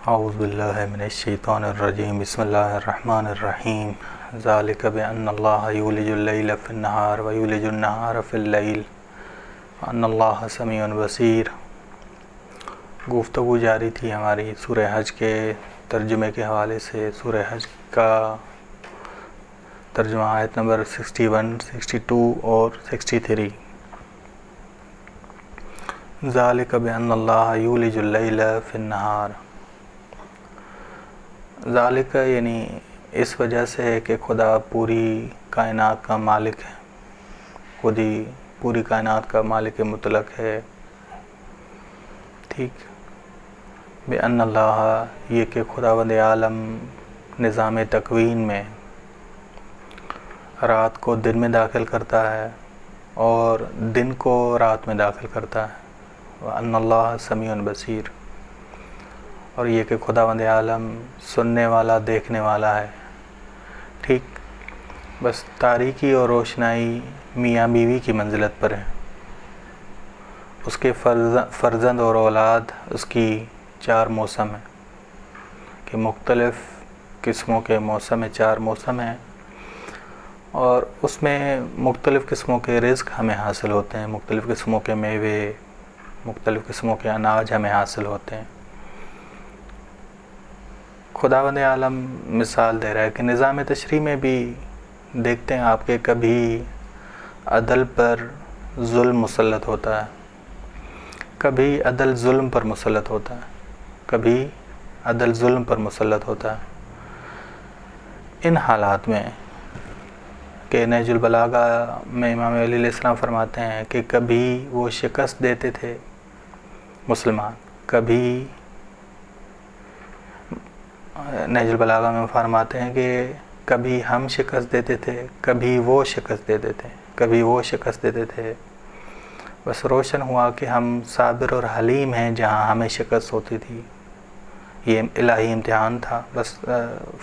اعوذ باللہ من الشیطان الرجیم بسم اللہ الرحمن الرحیم ذالک بأن اللہ یولج اللیل فی النہار ویولج النہار فی اللیل وأن اللہ سمیع بصیر۔ گفتگو جاری تھی ہماری سورہ حج کے ترجمے کے حوالے سے۔ سورہ حج کا ترجمہ آیت نمبر 61، 62 اور 63۔ ذالک بأن اللہ یولج اللیل فی النہار، ذالک یعنی اس وجہ سے ہے کہ خدا پوری کائنات کا مالک ہے، خود ہی پوری کائنات کا مالک مطلق ہے۔ ٹھیک، بأن اللہ یہ کہ خداوند عالم نظام تکوین میں رات کو دن میں داخل کرتا ہے اور دن کو رات میں داخل کرتا ہے۔ وأن اللہ سمیع بصیر، اور یہ کہ خداوند عالم سننے والا دیکھنے والا ہے۔ ٹھیک، بس تاریکی اور روشنائی میاں بیوی کی منزلت پر ہے، اس کے فرزند اور اولاد اس کی 4 موسم ہیں کہ مختلف قسموں کے موسم ہیں، 4 موسم ہیں، اور اس میں مختلف قسموں کے رزق ہمیں حاصل ہوتے ہیں، مختلف قسموں کے میوے، مختلف قسموں کے اناج ہمیں حاصل ہوتے ہیں۔ خداوند عالم مثال دے رہا ہے کہ نظام تشریع میں بھی دیکھتے ہیں آپ کے کبھی عدل پر ظلم مسلط ہوتا ہے، کبھی عدل ظلم پر مسلط ہوتا ہے، کبھی عدل ظلم پر مسلط ہوتا ہے۔ ان حالات میں کہ نہج البلاغہ میں امام علیہ السلام فرماتے ہیں کہ کبھی وہ شکست دیتے تھے مسلمان، کبھی نہج البلاغہ میں فرماتے ہیں کہ کبھی ہم شکست دیتے تھے، کبھی وہ شکست دیتے تھے، کبھی وہ شکست دیتے تھے۔ بس روشن ہوا کہ ہم صابر اور حلیم ہیں جہاں ہمیں شکست ہوتی تھی۔ یہ الہی امتحان تھا، بس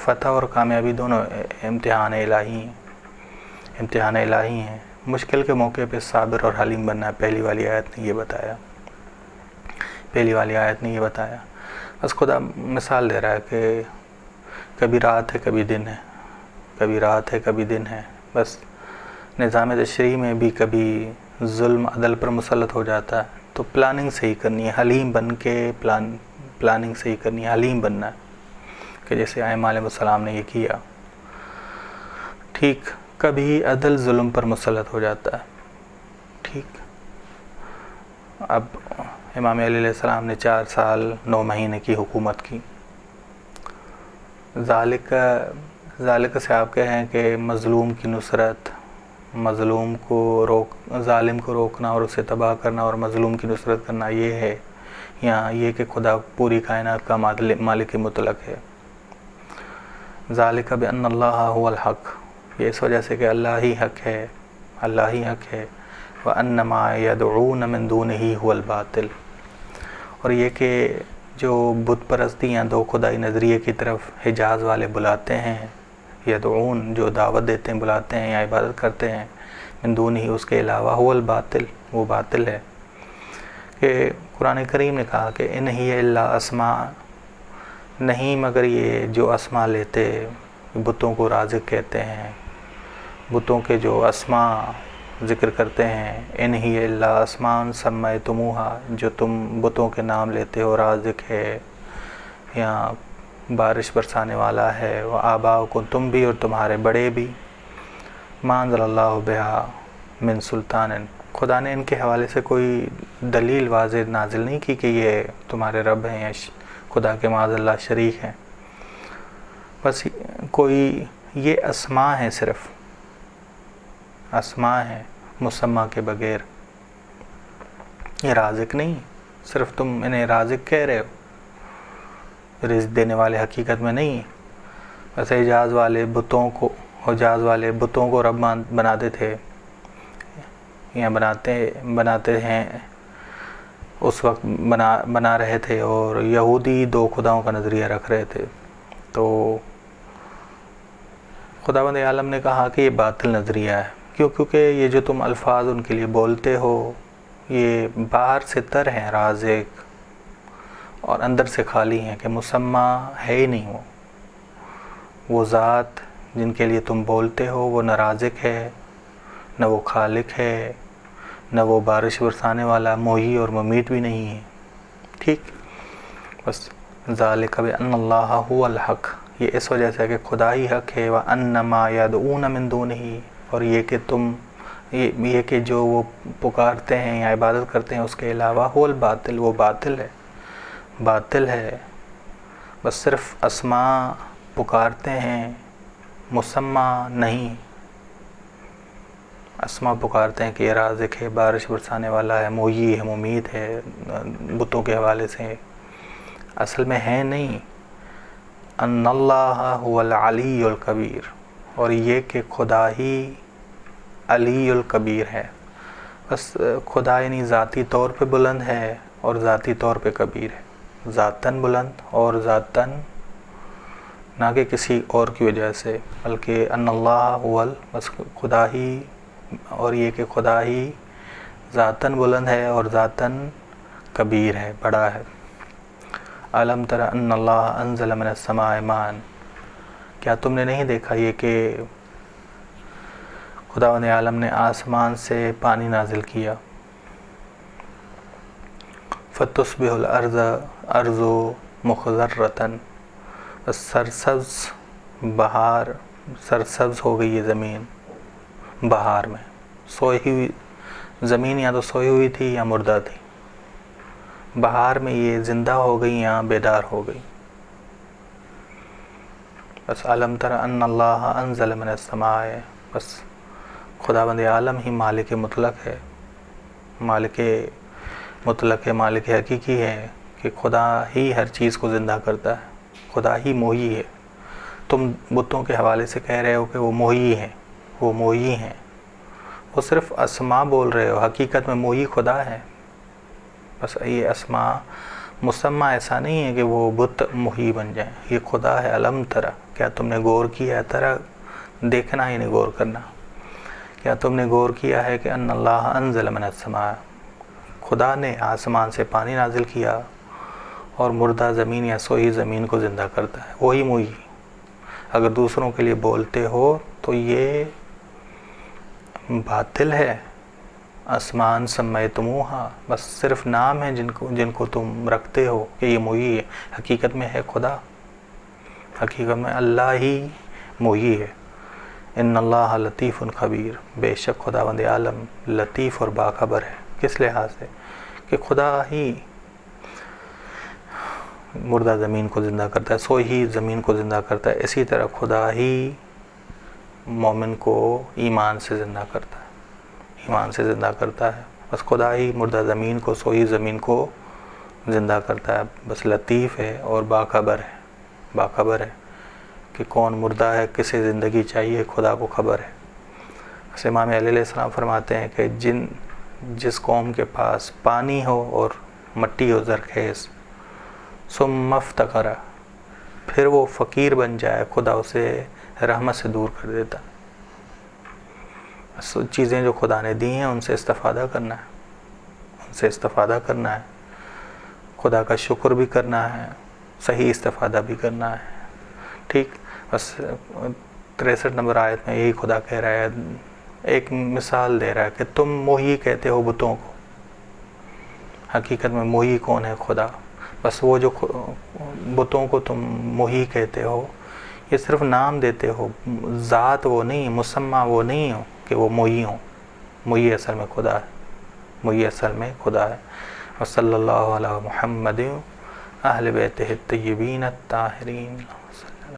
فتح اور کامیابی دونوں امتحان الہی ہیں، امتحان الہی ہیں۔ مشکل کے موقع پہ صابر اور حلیم بننا ہے، پہلی والی آیت نے یہ بتایا، پہلی والی آیت نے یہ بتایا۔ بس خدا مثال دے رہا ہے کہ کبھی رات ہے کبھی دن ہے، کبھی رات ہے کبھی دن ہے۔ بس نظام تشریع میں بھی کبھی ظلم عدل پر مسلط ہو جاتا ہے، تو پلاننگ صحیح کرنی ہے، حلیم بن کے پلاننگ صحیح کرنی ہے، حلیم بننا ہے کہ جیسے ائمہ علیہ السلام نے یہ کیا۔ ٹھیک، کبھی عدل ظلم پر مسلط ہو جاتا ہے۔ ٹھیک، اب امام علیہ السلام نے 4 سال 9 مہینے کی حکومت کی۔ ذالک سے آپ کہیں کہ مظلوم کی نصرت، مظلوم کو ظالم کو روکنا اور اسے تباہ کرنا اور مظلوم کی نصرت کرنا، یہ ہے یہاں یہ کہ خدا پوری کائنات کا مالک مطلق ہے۔ ذالک بأن اللہ هو الحق، یہ اس وجہ سے کہ اللہ ہی حق ہے، اللہ ہی حق ہے۔ وأن ما يدعون من دونه هو الباطل، اور یہ کہ جو بت پرستی ہیں دو خدائی نظریے کی طرف حجاز والے بلاتے ہیں، یدعون جو دعوت دیتے ہیں، بلاتے ہیں یا عبادت کرتے ہیں، من دونہ اس کے علاوہ، هو الباطل وہ باطل ہے۔ کہ قرآن کریم نے کہا کہ ان ہی الا اسماء، نہیں مگر یہ جو اسماء لیتے، بتوں کو رازق کہتے ہیں، بتوں کے جو اسماء ذکر کرتے ہیں، ان ہی الا اسماء سمیتموہا، جو تم بتوں کے نام لیتے ہو، رازق ہے یا بارش برسانے والا ہے، وہ آباؤکم، تم بھی اور تمہارے بڑے بھی، ما انزل اللہ بہا من سلطان، خدا نے ان کے حوالے سے کوئی دلیل واضح نازل نہیں کی کہ یہ تمہارے رب ہیں یا خدا کے معاذ اللہ شریک ہیں۔ بس کوئی یہ اسماء ہیں، صرف اسماء ہیں مسمہ کے بغیر، یہ رازق نہیں، صرف تم انہیں رازق کہہ رہے ہو، رزق دینے والے حقیقت میں نہیں۔ بس حجاز والے بتوں کو رب بناتے تھے یا بناتے ہیں، اس وقت بنا رہے تھے، اور یہودی 2 خداؤں کا نظریہ رکھ رہے تھے۔ تو خداوند عالم نے کہا کہ یہ باطل نظریہ ہے، کیونکہ یہ جو تم الفاظ ان کے لیے بولتے ہو یہ باہر سے تر ہیں، رازق اور اندر سے خالی ہیں کہ مسمى ہے ہی نہیں وہ ذات جن کے لیے تم بولتے ہو وہ نہ رازق ہے، نہ وہ خالق ہے، نہ وہ بارش برسانے والا محیی اور ممیت بھی نہیں ہے. ٹھیک، بس ذالک بأن اللہ هو الحق، یہ اس وجہ سے کہ خدا ہی حق ہے. وأن ما يدعون من دونه، اور یہ کہ تم یہ کہ جو وہ پکارتے ہیں یا عبادت کرتے ہیں اس کے علاوہ هو الباطل، وہ باطل ہے، باطل ہے. بس صرف اسماء پکارتے ہیں، مسمى نہیں. اسماء پکارتے ہیں کہ یہ رازق ہے، بارش برسانے والا ہے، محیی ہے، ممیت ہے، بتوں کے حوالے سے، اصل میں ہے نہیں. ان اللہ هو العلی الکبیر، اور یہ کہ خدا ہی علی الکبیر ہے. بس خدا یعنی ذاتی طور پہ بلند ہے اور ذاتی طور پہ کبیر ہے، ذاتاً بلند اور ذاتاً نہ کہ کسی اور کی وجہ سے، بلکہ ان اللہ هو بس خدا ہی، اور یہ کہ خدا ہی ذاتاً بلند ہے اور ذاتاً کبیر ہے، بڑا ہے. الم تر ان اللہ انزل من السماء ماء، کیا تم نے نہیں دیکھا یہ کہ خداوند عالم نے آسمان سے پانی نازل کیا. فتصبح الارض مخضرۃ، بس سرسبز بہار، سرسبز ہو گئی یہ زمین بہار میں. سوئی ہوئی زمین یا تو سوئی ہوئی تھی یا مردہ تھی، بہار میں یہ زندہ ہو گئی یا بیدار ہو گئی. بس علم تر ان اللہ انزل من السماء، بس خداوند عالم ہی مالک مطلق ہے، مالک مطلق ہے، مالک حقیقی ہے کہ خدا ہی ہر چیز کو زندہ کرتا ہے، خدا ہی محیی ہے. تم بتوں کے حوالے سے کہہ رہے ہو کہ وہ محیی ہیں، وہ محیی ہیں، وہ صرف اسماء بول رہے ہو، حقیقت میں محیی خدا ہے. بس یہ اسماء مسمى ایسا نہیں ہے کہ وہ بت محیی بن جائیں، یہ خدا ہے. علم ترى، کیا تم نے غور کیا ہے؟ ترى دیکھنا ہی نہیں، غور کرنا. کیا تم نے غور کیا ہے کہ ان اللہ انزل من السماء، خدا نے آسمان سے پانی نازل کیا اور مردہ زمین یا سوئی زمین کو زندہ کرتا ہے، وہی محیی. اگر دوسروں کے لیے بولتے ہو تو یہ باطل ہے. آسمان سمیتموہا، بس صرف نام ہے جن کو تم رکھتے ہو کہ یہ محیی ہے، حقیقت میں ہے خدا، حقیقت میں اللہ ہی محیی ہے. ان اللہ لطیف خبیر، بے شک خداوند عالم لطیف اور باخبر ہے. کس لحاظ سے؟ کہ خدا ہی مردہ زمین کو زندہ کرتا ہے، سوئی ہی زمین کو زندہ کرتا ہے. اسی طرح خدا ہی مومن کو ایمان سے زندہ کرتا ہے، ایمان سے زندہ کرتا ہے. بس خدا ہی مردہ زمین کو، سوئی زمین کو زندہ کرتا ہے. بس لطیف ہے اور باخبر ہے، باخبر ہے کہ کون مردہ ہے، کسے زندگی چاہیے، خدا کو خبر ہے. بس امام علیہ السلام فرماتے ہیں کہ جس قوم کے پاس پانی ہو اور مٹی ہو زرخیز، ثم افتقر، پھر وہ فقیر بن جائے، خدا اسے رحمت سے دور کر دیتا. چیزیں جو خدا نے دی ہیں ان سے استفادہ کرنا ہے، ان سے استفادہ کرنا ہے، خدا کا شکر بھی کرنا ہے، صحیح استفادہ بھی کرنا ہے. ٹھیک، بس 63 نمبر آیت میں یہی خدا کہہ رہا ہے، ایک مثال دے رہا ہے کہ تم محیی کہتے ہو بتوں کو، حقیقت میں محیی کون ہے؟ خدا. بس وہ جو بتوں کو تم محیی کہتے ہو یہ صرف نام دیتے ہو، ذات وہ نہیں، مسمى وہ نہیں ہو کہ وہ محیی ہوں. محیی اصل میں خدا ہے، محیی اصل میں خدا ہے. وصلی اللہ علی محمد اہل بیتہ الطیبین الطاہرین.